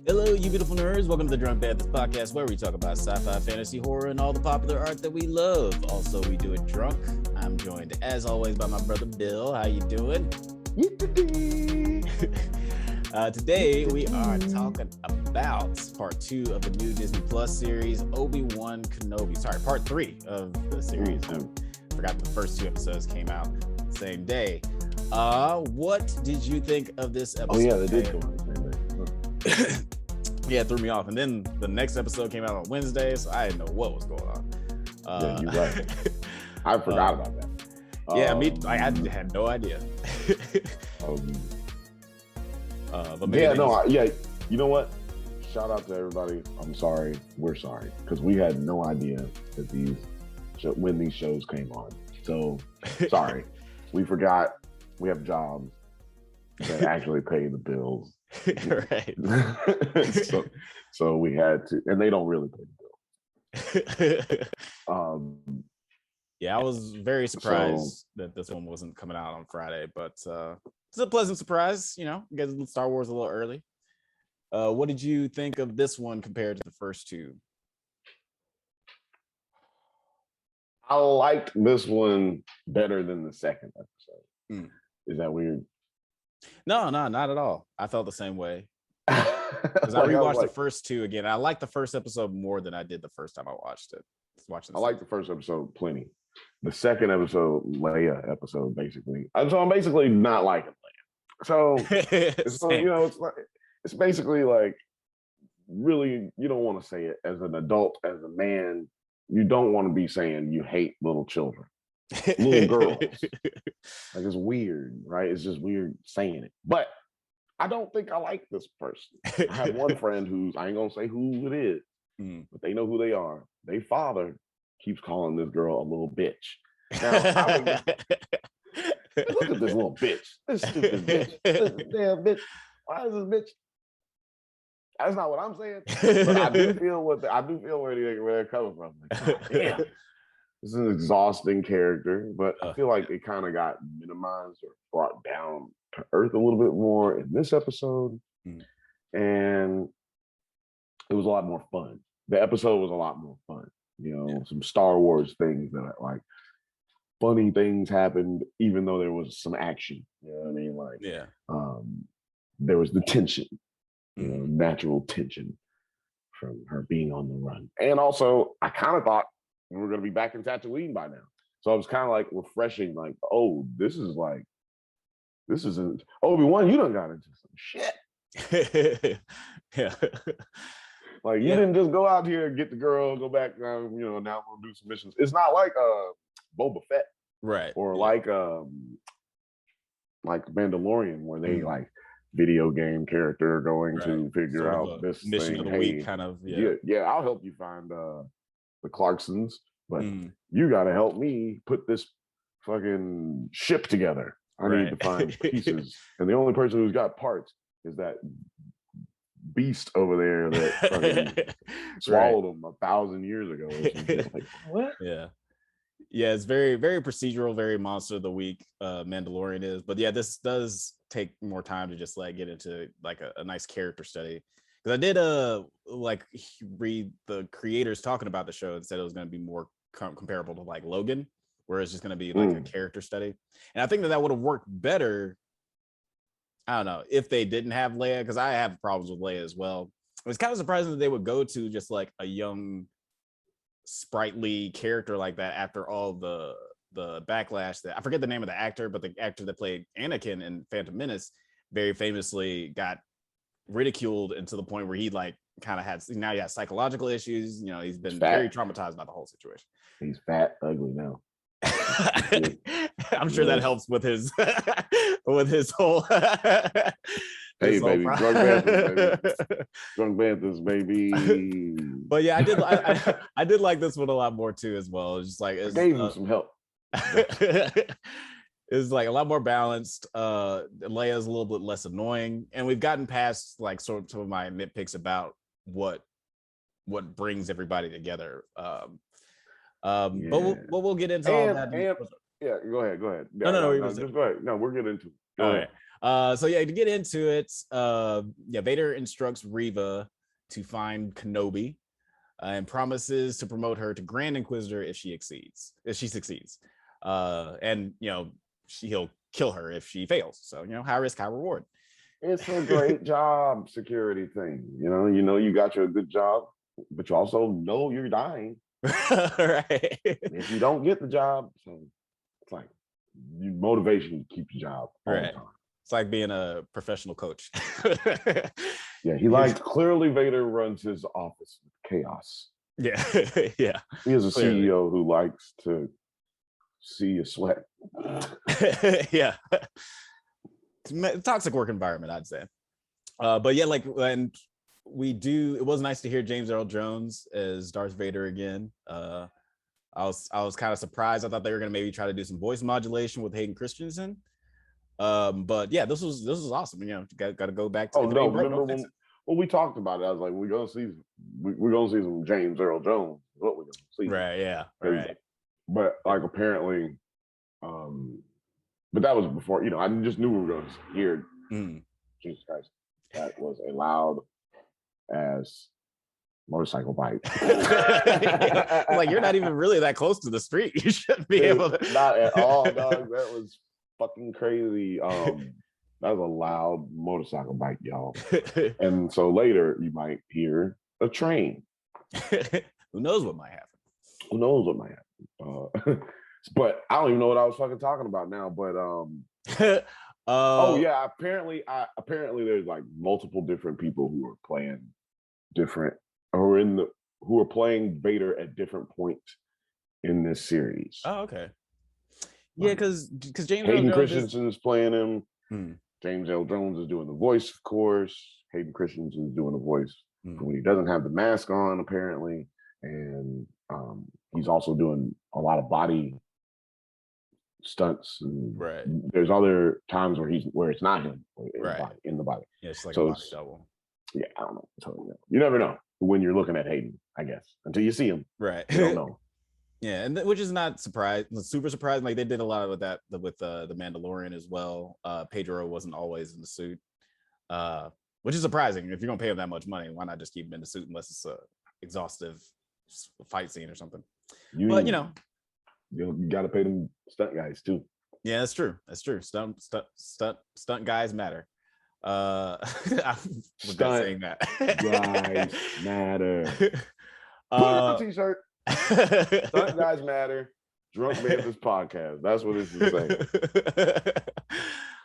Hello, you beautiful nerds. Welcome to the Drunk Banthas podcast, where we talk about sci-fi, fantasy, horror, and all the popular art that we love. Also, we do it drunk. I'm joined, as always, by my brother Bill. How you doing? Today, we are talking about part 2 of the new Disney Plus series, Obi Wan Kenobi. Sorry, part 3 of the series. I forgot the first 2 episodes came out the same day. What did you think of this episode? Oh yeah, they did go on the same day. Yeah, it threw me off. And then the next episode came out on Wednesday, so I didn't know what was going on. Yeah, you're right. I forgot about that. Yeah, I had no idea. But yeah, you know what? Shout out to everybody. I'm sorry. We're sorry because we had no idea that when these shows came on. So sorry, we forgot. We have jobs that actually pay the bills. Right. so we had to, and they don't really pay the bills. Yeah, I was very surprised that this one wasn't coming out on Friday, but it's a pleasant surprise, get Star Wars a little early. What did you think of this one compared to the first 2? I liked this one better than the second episode. Is that weird? No, not at all. I felt the same way. Because I rewatched the first 2 again. I liked the first episode more than I did the first time I watched it. I liked the first episode plenty. The second episode, Leia episode, basically. So I'm basically not liking Leia. So, it's basically like, really, you don't want to say it as an adult, as a man. You don't want to be saying you hate little children. Little girls. Like, it's weird, right? It's just weird saying it. But I don't think I like this person. I have one friend who's, I ain't gonna say who it is, but they know who they are. Their father keeps calling this girl a little bitch. Now, look at this little bitch. This stupid bitch. This damn bitch. Why is this bitch? That's not what I'm saying. But I do feel where they're coming from. Like, God, damn. This is an exhausting character, but I feel like it kind of got minimized or brought down to earth a little bit more in this episode. And it was a lot more fun. The episode was a lot more fun. Some Star Wars things that like funny things happened, even though there was some action. You know what I mean? Like, there was the tension, natural tension from her being on the run. And also, I kind of thought we were going to be back in Tatooine by now. So it was kind of like refreshing, like, oh, this isn't Obi-Wan, you done got into some shit. Yeah. Like, you didn't just go out here and get the girl, go back, now we'll do some missions. It's not like Boba Fett. Right. Or like Mandalorian, where they like video game character going to figure sort out this mission thing. of the week, kind of. Yeah, I'll help you find the Clarksons, but you got to help me put this fucking ship together. I need to find pieces, and the only person who's got parts is that beast over there that fucking swallowed them 1,000 years ago. Like, what? Yeah, it's very, very procedural, very monster of the week. Mandalorian is, but yeah, this does take more time to just like get into like a nice character study. Because I did read the creators talking about the show and said it was going to be more comparable to like Logan, where it's just going to be like a character study. And I think that would have worked better, I don't know, if they didn't have Leia, because I have problems with Leia as well. It was kind of surprising that they would go to just like a young, sprightly character like that after all the backlash that, I forget the name of the actor, but the actor that played Anakin in Phantom Menace very famously got ridiculed, and to the point where he like kind of had, now he has psychological issues. He's been very traumatized by the whole situation. He's fat, ugly now. I'm sure that helps with his whole hey baby, Drunk Banthas, baby. But yeah, I did like this one a lot more too as well. It's just like I gave him some help. It's like a lot more balanced. Leia's a little bit less annoying, and we've gotten past like sort of some of my nitpicks about what brings everybody together. But we'll get into all that. Yeah, go ahead. No, Just go ahead. No, we're getting into it. All right. So yeah, to get into it, Vader instructs Reva to find Kenobi and promises to promote her to Grand Inquisitor if she succeeds. And he'll kill her if she fails. So high risk, high reward. It's a great job security thing. You got your good job, but you also know you're dying. Right. If you don't get the job, so it's like motivation to keep your job all the time. It's like being a professional coach. Yeah, clearly Vader runs his office with chaos. Yeah. Yeah. He is a CEO who likes to see you sweat. Yeah. Toxic work environment, I'd say. But yeah, and it was nice to hear James Earl Jones as Darth Vader again. I was kind of surprised. I thought they were going to maybe try to do some voice modulation with Hayden Christensen. But yeah, this was awesome. Got to go back to. Oh no! Remember when we talked about it? I was like, we're gonna see some James Earl Jones. What we're gonna see? Right. Yeah. Right. But apparently, but that was before. I just knew we were gonna hear. Jesus Christ, that was a loud as motorcycle bike. Like, you're not even really that close to the street. You shouldn't be able to. Not at all, dog. That was fucking crazy. That was a loud motorcycle bike, y'all. And so later you might hear a train. Who knows what might happen? But I don't even know what I was fucking talking about now. But oh yeah, apparently there's like multiple different people who are playing different, or who are playing Vader at different points in this series. Oh, okay. Yeah, because James Hayden Christensen is playing him. James L. Jones is doing the voice, of course. Hayden Christensen is doing the voice when he doesn't have the mask on, apparently, and he's also doing a lot of body stunts. And there's other times where it's not him in the body. Yeah, it's like a body double. Yeah, I don't know. Totally. You never know when you're looking at Hayden, I guess, until you see him. Right. You don't know. Yeah, and which is not super surprising. Like, they did a lot with that with the Mandalorian as well. Pedro wasn't always in the suit, which is surprising. If you're gonna pay him that much money, why not just keep him in the suit unless it's a exhaustive fight scene or something? You got to pay them stunt guys too. Yeah, that's true. Stunt guys matter. I forgot saying that. Guys matter. Put it on a t-shirt. Stunt guys matter. Drunk Banthas podcast. That's what this is saying.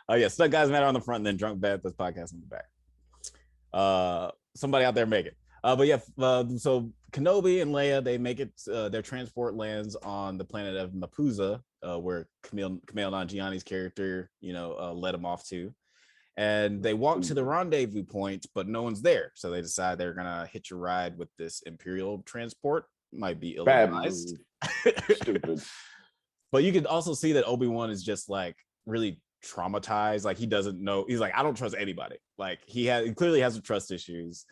Oh yeah, stunt guys matter on the front, and then Drunk Banthas podcast on the back. Somebody out there make it. But yeah, so Kenobi and Leia, they make it. Their transport lands on the planet of Mapuza, where Kumail Nanjiani's character, led them off to. And they walk to the rendezvous point, but no one's there. So they decide they're gonna hitch a ride with this Imperial Transport. Might be ill-advised. Stupid. But you could also see that Obi-Wan is just like really traumatized. Like, he doesn't know. He's like, I don't trust anybody. Like, he clearly has some trust issues.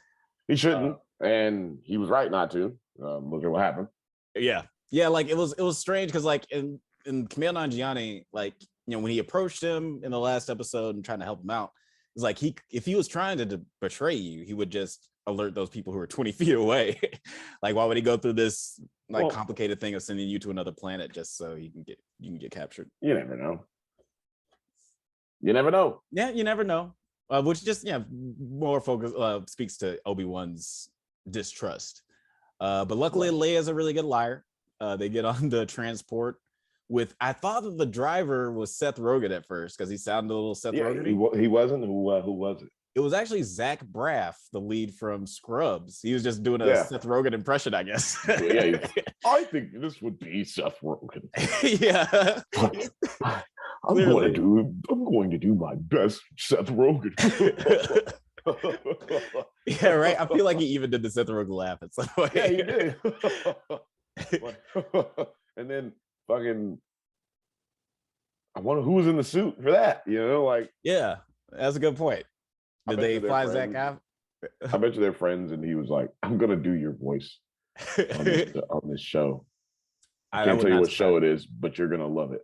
He shouldn't, and he was right not to. Look at what happened. Yeah. Like, it was strange because, like, in Kumail Nanjiani, like, when he approached him in the last episode and trying to help him out, it's like if he was trying to betray you, he would just alert those people who are 20 feet away. Like, why would he go through this complicated thing of sending you to another planet just so you can get captured? You never know. Yeah, you never know. Which just more focus speaks to Obi-Wan's distrust. But luckily, Leia's a really good liar. They get on the transport with. I thought that the driver was Seth Rogen at first because he sounded a little Seth Rogen. He wasn't. Who was it? It was actually Zach Braff, the lead from Scrubs. He was just doing a Seth Rogen impression, I guess. I think this would be Seth Rogen. Yeah. I'm going to do my best Seth Rogen. Yeah, right. I feel like he even did the Seth Rogen laugh at some point. Yeah, he did. And then fucking, I wonder who was in the suit for that. Yeah, that's a good point. Did they fly Zach out? I bet you they're friends, and he was like, "I'm gonna do your voice on this show. I can't tell you what show it is, but you're gonna love it."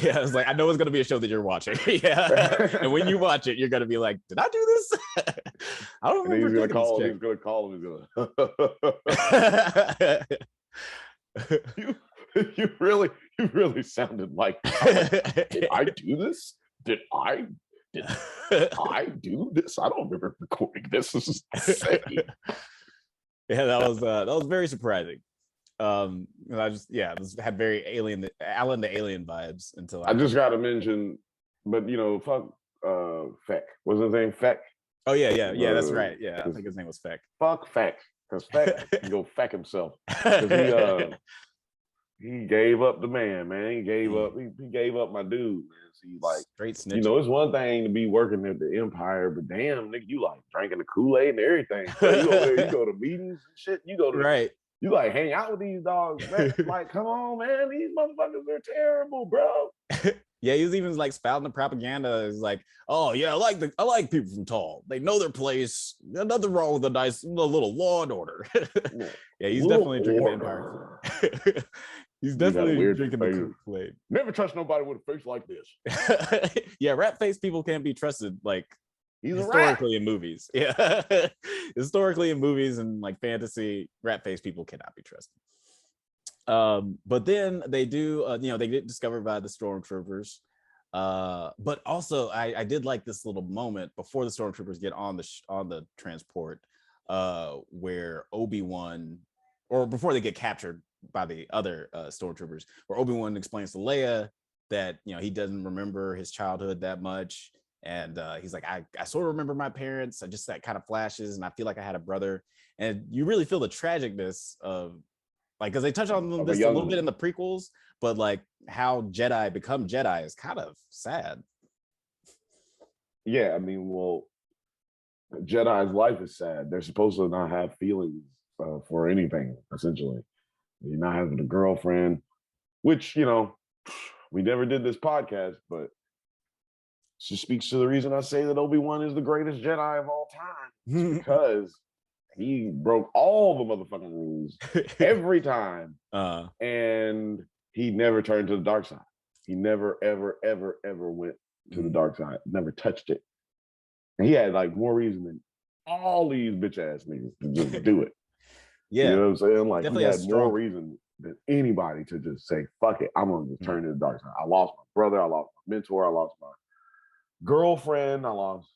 Yeah, it's like I know it's gonna be a show that you're watching. Yeah, and when you watch it, you're gonna be like, "Did I do this? I don't remember." He's gonna call him. He's gonna call him. You really sounded like, did I do this? Did I do this? I don't remember recording this. This is insane. Yeah, that was very surprising. I just this had very Alan the Alien vibes until I just gotta mention, but fuck Feck. What's his name? Feck? Oh yeah, that's right. Yeah, I think his name was Feck. Fuck Feck. Because Feck can go feck himself. Because he gave up the man. He gave up my dude, man. See, like, straight snitch. It's one thing to be working at the Empire, but damn, nigga, you like drinking the Kool-Aid and everything. So you over there, you go to meetings and shit. You go to right. You like hang out with these dogs, man. Like, come on, man. These motherfuckers are terrible, bro. Yeah, he was even like spouting the propaganda. He's like, "Oh yeah, I like people from Tall. They know their place. There's nothing wrong with a little law and order." Yeah, he's definitely drinking the Empire. He's definitely drinking the Kool-Aid. Never trust nobody with a face like this. Yeah, rat face people can't be trusted. Like, he's historically in movies. Yeah, historically in movies and like fantasy, rat face people cannot be trusted. But then they do, they get discovered by the stormtroopers. But also, I did like this little moment before the stormtroopers get on the transport, where Obi-Wan, or before they get captured by the other stormtroopers, where Obi-Wan explains to Leia that he doesn't remember his childhood that much, and he's like, I sort of remember my parents. I just that kind of flashes, and I feel like I had a brother, and you really feel the tragicness of. Like, because they touch on this a little bit in the prequels, but like how Jedi become Jedi is kind of sad. Yeah, I mean, well, Jedi's life is sad. They're supposed to not have feelings for anything, essentially. You're not having a girlfriend, which, we never did this podcast, but just speaks to the reason I say that Obi-Wan is the greatest Jedi of all time. Because he broke all the motherfucking rules every time. And he never turned to the dark side. He never, ever, ever, ever went to the dark side. Never touched it. And he had like more reason than all these bitch ass niggas to just do it. Yeah. You know what I'm saying? Like, definitely he had more reason than anybody to just say, fuck it, I'm gonna just turn to the dark side. I lost my brother, I lost my mentor, I lost my girlfriend, I lost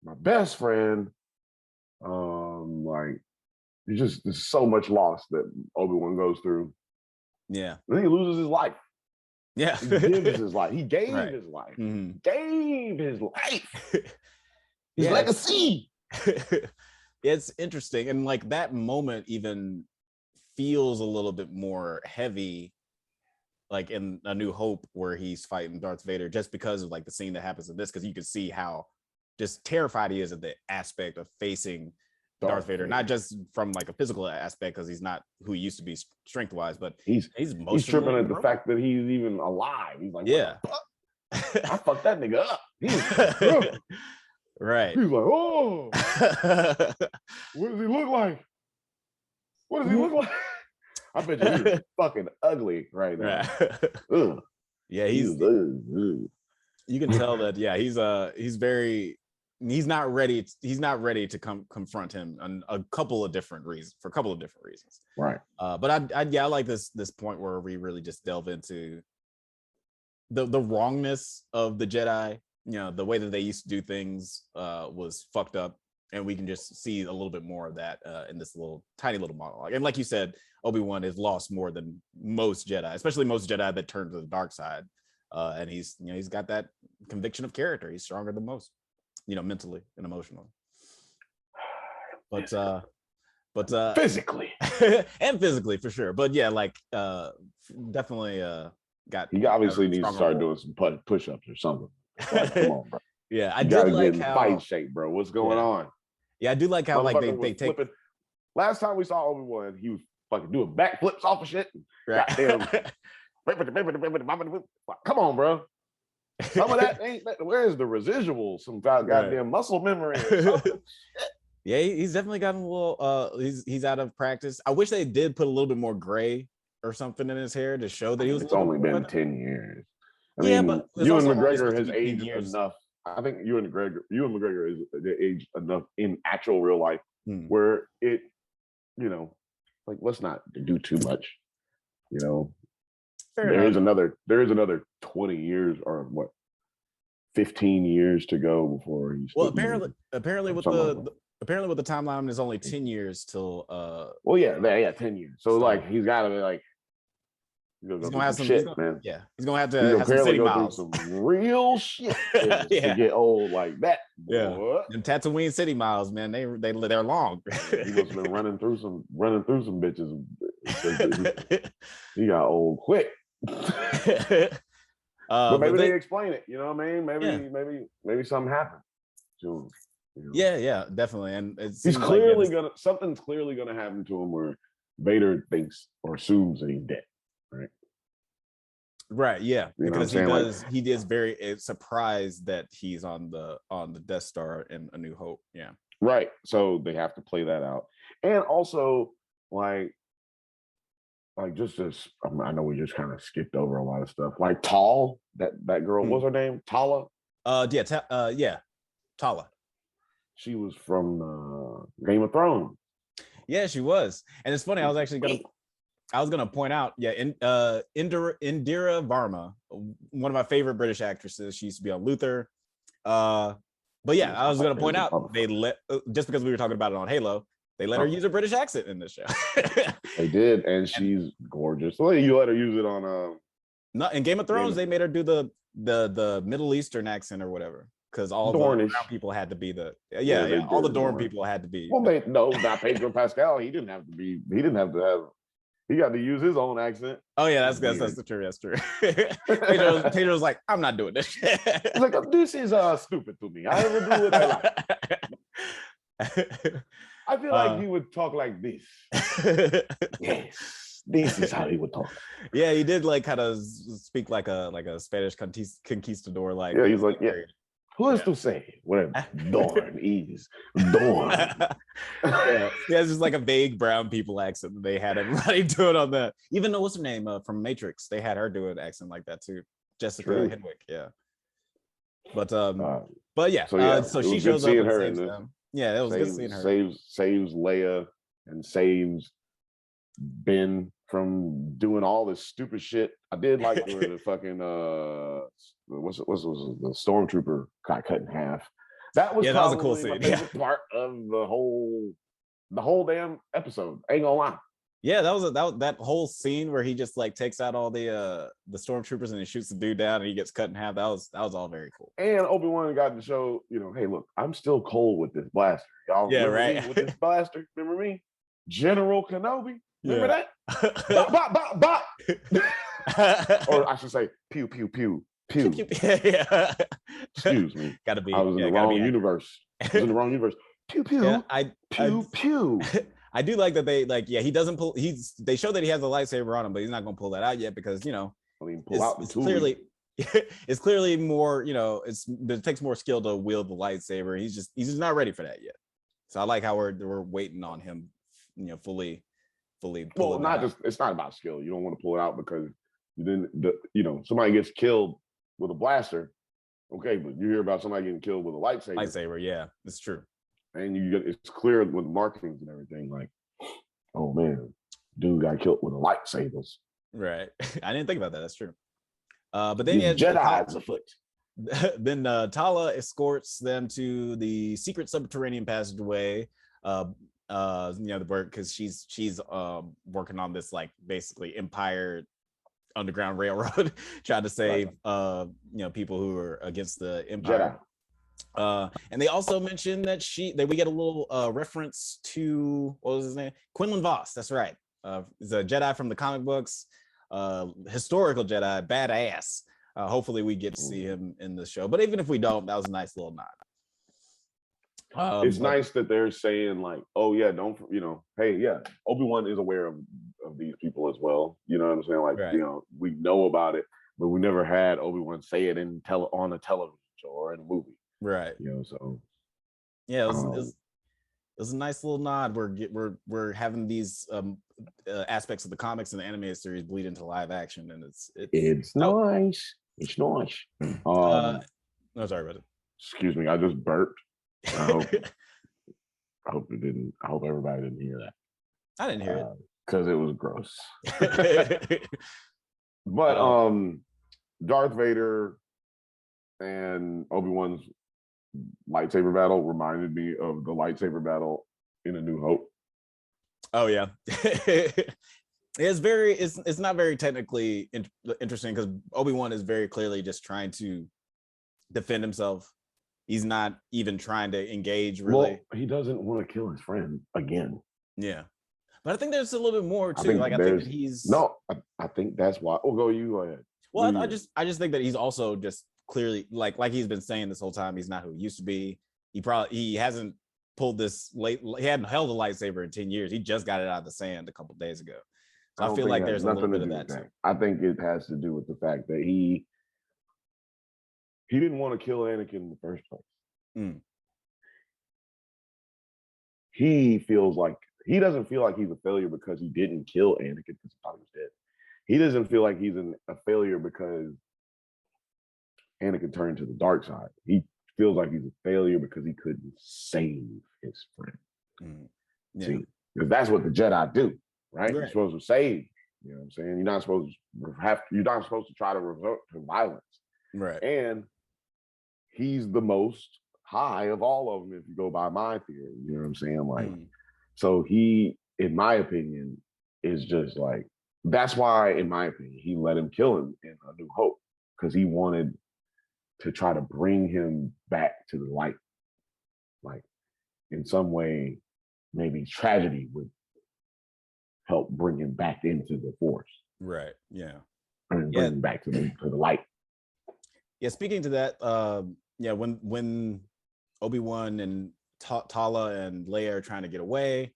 my best friend. Like, there's so much loss that Obi-Wan goes through. Yeah. And then he loses his life. Yeah. He gives his life. He gave his life. Mm-hmm. Gave his life. His legacy. It's interesting. And like that moment even feels a little bit more heavy, like in A New Hope, where he's fighting Darth Vader, just because of like the scene that happens in this, because you can see how just terrified he is at the aspect of facing Darth Vader, not just from like a physical aspect, because he's not who he used to be strength-wise, but he's tripping at the fact that he's even alive. He's like, yeah, I fucked that nigga up. Right. He's like, oh, what does he look like? What does he look like? I bet you he's fucking ugly right now. Right. Yeah, he's you can tell that. Yeah, he's not ready to confront him on a couple of different reasons. Right. But I like this point where we really just delve into the wrongness of the Jedi. The way that they used to do things was fucked up, and we can just see a little bit more of that in this tiny little monologue. And like you said, Obi-Wan has lost more than most Jedi, especially most Jedi that turn to the dark side. And he's got that conviction of character. He's stronger than most, mentally and emotionally. But physically and physically for sure. But yeah, like definitely got. He obviously needs to start doing some push-ups or something. Like, come on, bro. Yeah, I did like how fight shape, bro. What's going on? Yeah, I do like how like they take. Flipping. Last time we saw Obi-Wan, he was fucking doing backflips off of shit. Right. Come on, bro. Some of that ain't. Where's the residual? Some goddamn muscle memory. Yeah, he's definitely gotten a little. He's out of practice. I wish they did put a little bit more gray or something in his hair to show that he was. It's only been 10 years. I Yeah, mean, but it's Ewan also only McGregor supposed to has be 10 aged years. enough. I think Ewan McGregor is aged enough in actual real life where it, like let's not do too much. Fair there enough. is another 20 years or what 15 years to go before he's apparently with the timeline there's only 10 years till 10 years. So like he's got to be like he's gonna have some shit, man. Yeah, he's gonna have to he's have some city miles. Through some real shit to get old like that. Boy. Yeah, them Tatooine city miles, man. They're long. He must have been running through some bitches. He got old quick. But maybe they explain it. You know what I mean? Maybe something happened to him. Yeah, definitely. And he's clearly something's clearly gonna happen to him where Vader thinks or assumes that he's dead. Right, yeah, because he is very surprised that he's on the Death Star in A New Hope. Yeah, right. So they have to play that out, and also like just I know we just kind of skipped over a lot of stuff. Like Tala, that girl, what's her name? Tala. Tala. She was from Game of Thrones. Yeah, she was, and it's funny. I was gonna point out, Indira Varma, one of my favorite British actresses. She used to be on Luther. But yeah, I was gonna point out they just because we were talking about it on Halo, they let her use a British accent in this show. They did, and she's gorgeous. Well, you let her use it on not in Game of Thrones. They made her do the Middle Eastern accent or whatever, because all Dornish. The brown people had to be the all the Dorn people had to be. Well, not Pedro Pascal. He didn't have to be. He didn't have to have. He got to use his own accent. Oh yeah, that's true. That's true. Pedro was like, I'm not doing this. He's like, this is stupid to me. I never do what I like. I feel like he would talk like this. Yes, this is how he would talk. Yeah, he did like kind of speak like a Spanish conquistador. Like he's like, who is to say where Dorn is? Dorn. Yeah, it's just like a vague brown people accent that they had everybody doing on that. Even though what's her name from Matrix, they had her do an accent like that too. Jessica Henwick, yeah. But yeah, so she shows up and saves them. Yeah, it was good seeing her. Saves Leia and saves Ben from doing all this stupid shit. I did like the fucking what's the stormtrooper got cut in half. That was that was a cool scene. My favorite part of the whole damn episode. Ain't gonna lie. Yeah, that whole scene where he just like takes out all the stormtroopers and he shoots the dude down and he gets cut in half. That was all very cool. And Obi-Wan got to show, hey, look, I'm still cold with this blaster. Y'all remember me with this blaster? Remember me? General Kenobi? Remember that? Bop, bop, bop, bop. Or I should say, pew, pew, pew, pew. Yeah. Excuse me. Gotta be. I was in the wrong universe. Pew, pew, pew, pew. I do like that they he doesn't pull. They show that he has a lightsaber on him, but he's not going to pull that out yet because it's clearly more. It takes more skill to wield the lightsaber. He's just not ready for that yet. So I like how we're waiting on him, fully. Well, it's not about skill. You don't want to pull it out because you didn't. Somebody gets killed with a blaster. Okay, but you hear about somebody getting killed with a lightsaber. Lightsaber, yeah, it's true. And it's clear with markings and everything, like, oh man, dude got killed with a lightsabers. Right. I didn't think about that. That's true. But then Jedi's afoot. Then Tala escorts them to the secret subterranean passageway. Because she's working on this like basically Empire underground railroad, trying to save people who are against the Empire. Jedi. And they also mentioned that we get a little reference to, what was his name? Quinlan Vos. That's right. He's a Jedi from the comic books, historical Jedi, badass. Hopefully we get to see him in the show. But even if we don't, that was a nice little nod. It's nice that they're saying like, oh yeah, hey, yeah, Obi-Wan is aware of these people as well. You know what I'm saying? Like, right. We know about it, but we never had Obi-Wan say it on a television show or in a movie. Right. So yeah, it was a nice little nod. We're having these aspects of the comics and the animated series bleed into live action, and it's nice. It's nice. No, sorry about it. Excuse me, I just burped. I hope it didn't. I hope everybody didn't hear that. I didn't hear it because it was gross. But Darth Vader and Obi Wan's lightsaber battle reminded me of the lightsaber battle in A New Hope. Oh yeah. It's not very technically interesting because Obi-Wan is very clearly just trying to defend himself. He's not even trying to engage really. Well, he doesn't want to kill his friend again. Yeah. But I think there's a little bit more too. I think that he's I think that's why. Oh, you go ahead. Well, I just think that he's also just clearly like he's been saying this whole time, he's not who he used to be. He hasn't pulled this he hadn't held a lightsaber in 10 years. He just got it out of the sand a couple of days ago. So I feel like there's a little bit of that too. I think it has to do with the fact that he didn't want to kill Anakin in the first place. He doesn't feel like he's a failure because he didn't kill Anakin because he thought he was dead. He doesn't feel like he's a failure because Anakin turned to the dark side. He feels like he's a failure because he couldn't save his friend. Yeah. See, because that's what the Jedi do, right? You're supposed to save. You know what I'm saying? You're not supposed to try to resort to violence. Right. And he's the most high of all of them if you go by my theory. You know what I'm saying? Like, so he, in my opinion, is just like, that's why, in my opinion, he let him kill him in A New Hope, because he wanted to try to bring him back to the light. Like, in some way, maybe tragedy would help bring him back into the Force. Right. Yeah. And bring him back to the light. Yeah. Speaking to that, when Obi-Wan and Tala and Leia are trying to get away,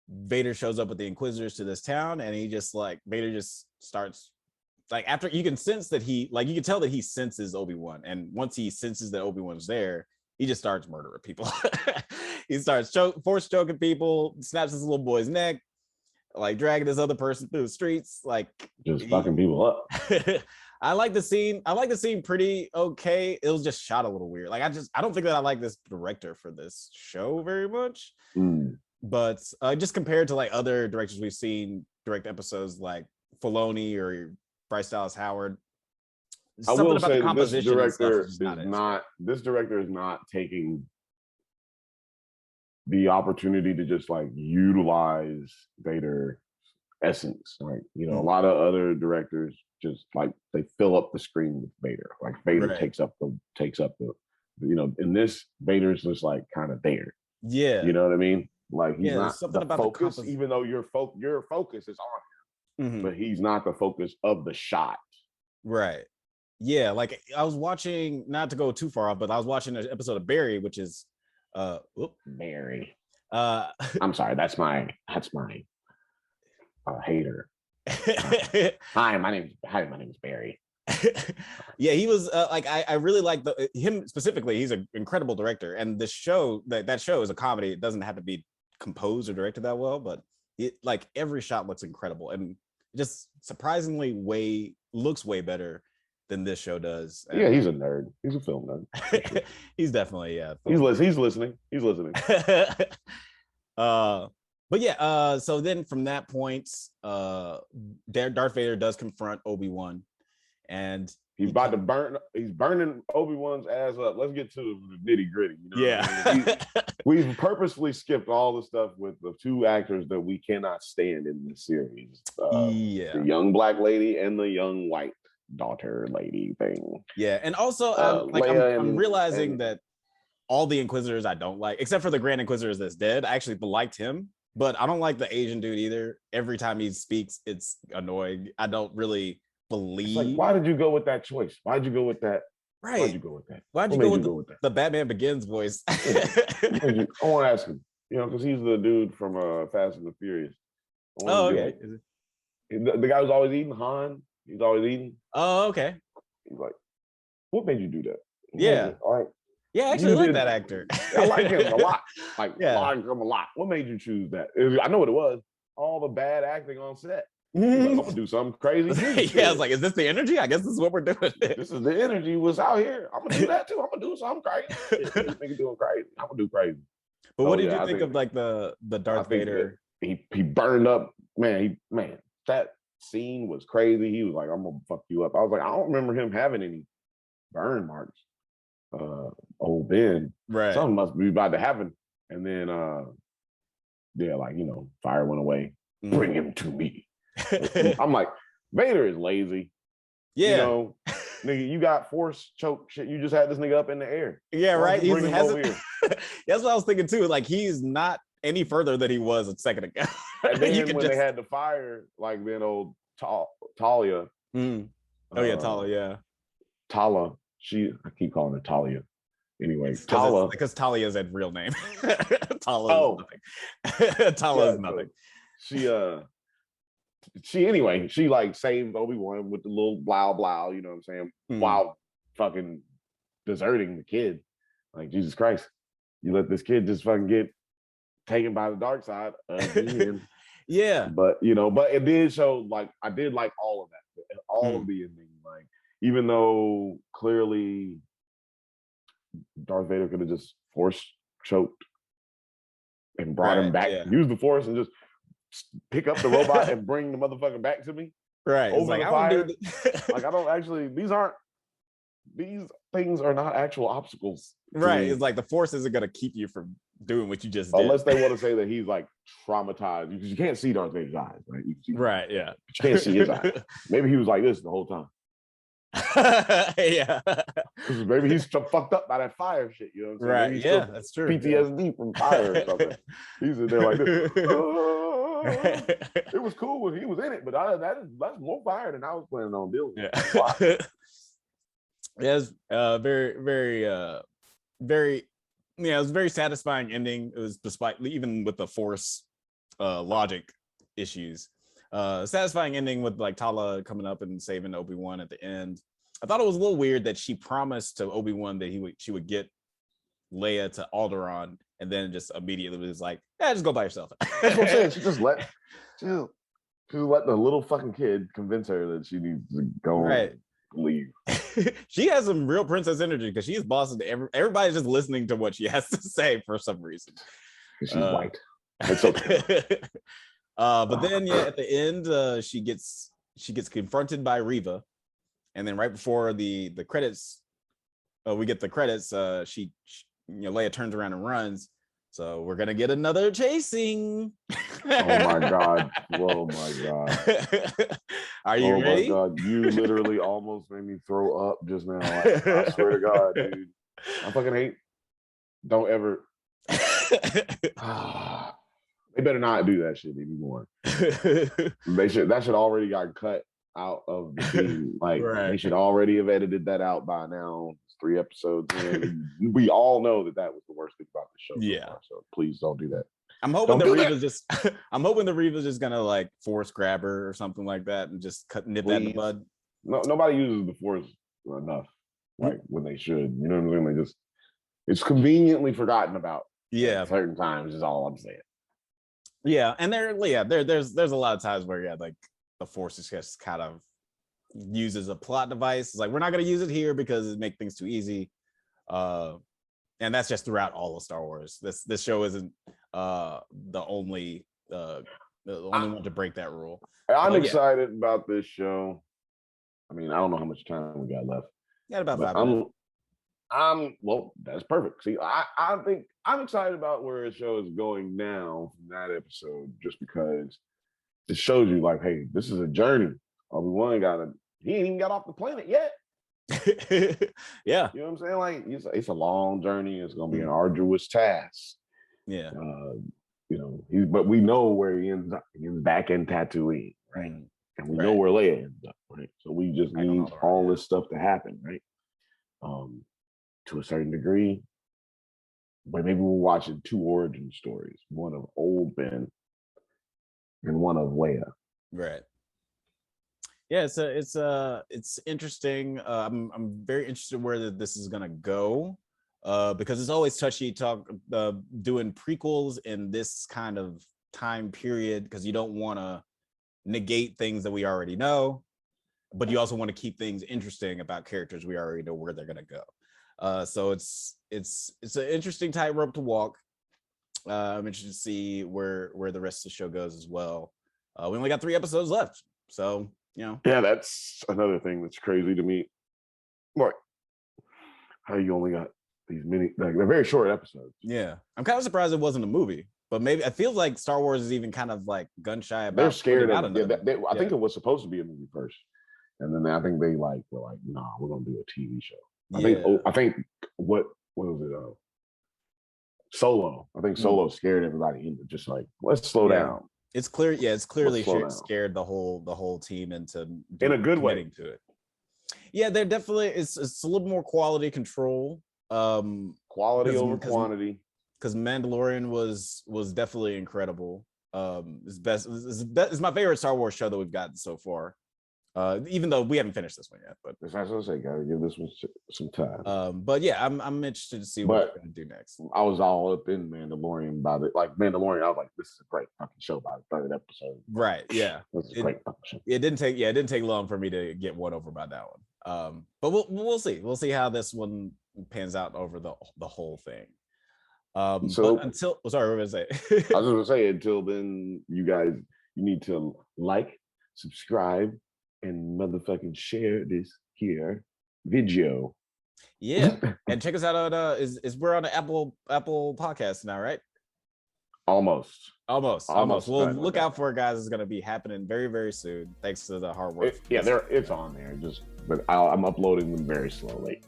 Vader shows up with the Inquisitors to this town, and Vader just starts, like, after you can sense that you can tell that he senses Obi-Wan, and once he senses that Obi-Wan's there, he just starts murdering people. He starts force choking people, snaps his little boy's neck, like dragging this other person through the streets, like just fucking people up. I like the scene pretty okay. It was just shot a little weird. Like I don't think that I like this director for this show very much. But just compared to like other directors we've seen direct episodes like Filoni or Bryce Dallas Howard, I will say this director is not taking the opportunity to just like utilize Vader essence. Like, you know, a lot of other directors just like they fill up the screen with Vader. Like Vader takes up the you know, in this Vader's just like kind of there. Yeah. You know what I mean? Like he's not something the about focus, even though your focus is on him, but he's not the focus of the shot. Right. Yeah. Like I was watching, not to go too far off, but I was watching an episode of Barry, which is Barry. I'm sorry, that's my hater. Hi, my name is Barry. Yeah, he was like I really like him specifically. He's an incredible director, and the show that show is a comedy. It doesn't have to be composed or directed that well, but it, like, every shot looks incredible and just surprisingly looks way better than this show does. And, yeah, he's a nerd. He's a film nerd. He's definitely He's listening. But yeah, so then from that point, Darth Vader does confront Obi-Wan, and he's burning Obi-Wan's ass up. Let's get to the nitty-gritty. You know I mean? We've purposefully skipped all the stuff with the two actors that we cannot stand in this series. The young black lady and the young white daughter lady thing. Yeah, and also I'm realizing that all the Inquisitors I don't like, except for the Grand Inquisitor that's dead. I actually liked him, but I don't like the Asian dude either. Every time he speaks, it's annoying. I don't really believe. Like, why did you go with that choice? Why'd you go with that? Right. Why'd you go with that? Why'd you go with the Batman Begins voice? I want to ask him, you know, because he's the dude from Fast and the Furious. Oh, okay. The guy who's always eating, Han. He's always eating. Oh, okay. He's like, what made you do that? Yeah. All right. Yeah, I actually like that actor. I like him a lot. I like him a lot. What made you choose that? I know what it was. All the bad acting on set. Like, I'm gonna do something crazy. Yeah, I was like, is this the energy? I guess this is what we're doing. This is the energy was out here. I'm gonna do that too. I'm gonna do something crazy. This nigga doing crazy. I'm gonna do crazy. But what did you think of like the Darth Vader? He burned up, man. That scene was crazy. He was like, I'm gonna fuck you up. I was like, I don't remember him having any burn marks. Old Ben, right? Something must be about to happen. And then yeah, like, you know, fire went away. Bring him to me. I'm like, Vader is lazy. Yeah. You know, nigga, you got force choke shit. You just had this nigga up in the air. Yeah, right. Bring him over here. That's what I was thinking too. Like, he's not any further than he was a second ago. And then when they had to fire, like, then old Talia. Oh yeah, Tala. Yeah, Tala. I keep calling her Talia. Anyway, Tala, because Talia is a real name. Tala is nothing. Tala is nothing. She like saved Obi-Wan with the little blah blah, you know what I'm saying? While fucking deserting the kid. Like, Jesus Christ, you let this kid just fucking get taken by the dark side again. Yeah. But you know, but it did show, like, I did like all of that, all of the ending. Like, even though clearly Darth Vader could have just force choked and brought him back, use the force and just pick up the robot and bring the motherfucker back to me. Right. Over like, the fire. Like, I don't actually, these things are not actual obstacles. Right. It's like the force isn't gonna keep you from doing what you just did. Unless they want to say that he's like traumatized, because you can't see Darth Vader's eyes, right? Right, yeah. But you can't see his eyes. Maybe he was like this the whole time. Yeah. Because maybe he's fucked up by that fire shit, you know what I'm saying? Right, Maybe yeah, that's true. PTSD from fire or something. He's in there like this. It was cool when he was in it, but that's more fire than I was planning on dealing with. Yeah. Yes, very, very, very, yeah, it was a very satisfying ending. It was, despite even with the force logic issues, satisfying ending with like Tala coming up and saving Obi-Wan at the end. I thought it was a little weird that she promised to Obi-Wan that she would get Leia to Alderaan, and then just immediately was like, "Yeah, just go by yourself." That's what I'm saying. She let the little fucking kid convince her that she needs to go. Right. Leave. She has some real princess energy because she's bossing everybody's just listening to what she has to say for some reason. She's white. It's okay. But then at the end, she gets confronted by Reva, and then right before the credits, we get the credits. Leia turns around and runs. So we're gonna get another chasing. Oh my god! Oh my god! Are you ready? Oh my god! You literally almost made me throw up just now. I swear to God, dude. I fucking hate. Don't ever. They better not do that shit anymore. That should already got cut out of the scene. Like, they should already have edited that out by now. 3 episodes in. We all know that was the worst thing about the show. Yeah. So please don't do that. I'm hoping the Reva's just gonna like force grab her or something like that and just nip that in the bud. No, nobody uses the force enough, like when they should. You know what I'm saying? It's conveniently forgotten about. Yeah, at certain times is all I'm saying. Yeah, and there's a lot of times where like the force is just kind of uses a plot device. It's like, we're not going to use it here because it makes things too easy, and that's just throughout all of Star Wars. This show isn't the only one to break that rule. I'm excited about this show. I mean, I don't know how much time we got left. Got about 5 minutes. Well, that's perfect. See, I think I'm excited about where the show is going now from that episode, just because it shows you, like, hey, this is a journey. Obi-Wan he ain't even got off the planet yet. Yeah. You know what I'm saying? Like, it's a long journey. It's going to be an arduous task. Yeah. But we know where he ends up. He ends back in Tatooine, right? And we know where Leia ends up, right? So we just need all this stuff to happen, right? To a certain degree. But maybe we're watching 2 origin stories, one of old Ben and one of Leia. Right. Yeah, it's interesting. I'm very interested where this is gonna go, because it's always touchy doing prequels in this kind of time period, because you don't want to negate things that we already know, but you also want to keep things interesting about characters we already know where they're going to go. So it's an interesting tightrope to walk. I'm interested to see where the rest of the show goes as well. We only got 3 episodes left, so yeah, that's another thing that's crazy to me. Like, how you only got these many, like, they're very short episodes. Yeah, I'm kind of surprised it wasn't a movie, but maybe I feel like Star Wars is even kind of like gun shy about. They're scared of it. I think it was supposed to be a movie first, and then I think they were like, nah, we're gonna do a TV show. I think what was it? Solo. I think Solo scared everybody into just like, let's slow down. It's clear. Yeah, it's clearly scared the whole team into in a good way to it. Yeah, they're definitely it's a little more quality control. Quality over quantity. Because Mandalorian was definitely incredible. It's my favorite Star Wars show that we've gotten so far. Even though we haven't finished this one yet, but that's what I say. Gotta give this one some time. But yeah, I'm interested to see what we're gonna do next. I was all up in Mandalorian Mandalorian. I was like, this is a great fucking show by the 3rd episode. Right? Yeah, this is a great fucking show. It didn't take long for me to get won over by that one. But we'll see. We'll see how this one pans out over the whole thing. So but until sorry, what was I gonna say? I was gonna say until then, you guys, you need to like, subscribe, and motherfucking share this here video. Yeah, and check us out on is we're on the Apple podcast now, right? Almost. We'll look out for it, guys. It's gonna be happening very, very soon. Thanks to the hard work. It's on there. But I'm uploading them very slowly.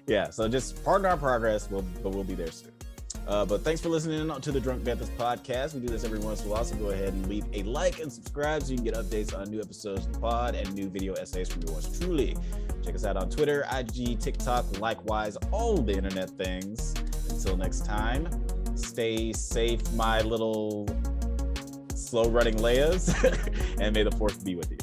Yeah, so just pardon our progress. We'll be there soon. But thanks for listening to the Drunk Banthas podcast. We do this every once in a while, so go ahead and leave a like and subscribe so you can get updates on new episodes of the pod and new video essays from yours truly. Check us out on Twitter, IG, TikTok, likewise, all the internet things. Until next time, stay safe, my little slow-running Leias, and may the Force be with you.